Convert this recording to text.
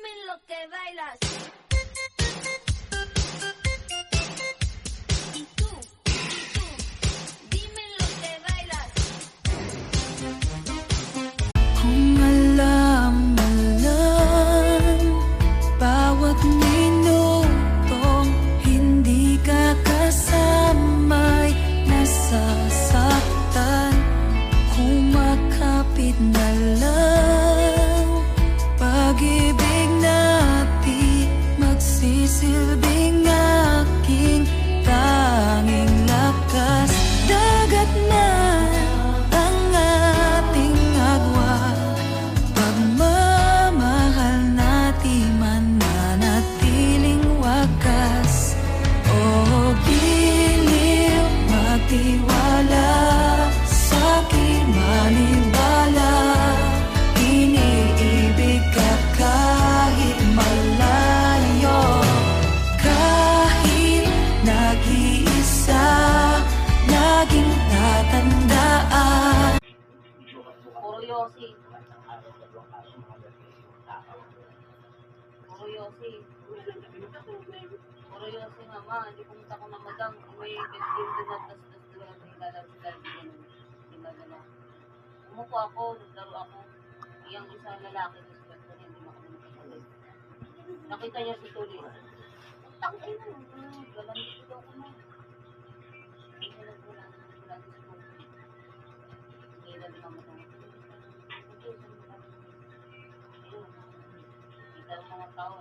Dime lo que bailas. Y tú, dime lo que bailas. Kung alam mo lang, bawat minutong hindi ka kasama'y nasasaktan. Kumakapit na lang, pag-ibig natin magsisilbing aking tanging lakas. Dagat na ang ating agwat, pagmamahal natin mananatiling wakas. O giliw, magtiwala sa'kin, manibala. Iniibig ka kahit malayo, kahit nag-iisa, laging tatandaan. Puro Yossi. Puro Yossi. Puro Yossi, mama. Hindi pumunta ko na madang. May ganyan din na tas-tas doon. Nilalala. Umupo ako, naglaro ako. Yung isang lalaki, suspect ko niya, hindi makapagpapalay. Nakita niya si Tuli. Tangin na. Galang daw ko na. Hindi na nagkulang si Tuli. Hindi na din ako na. Kita ang mga tao,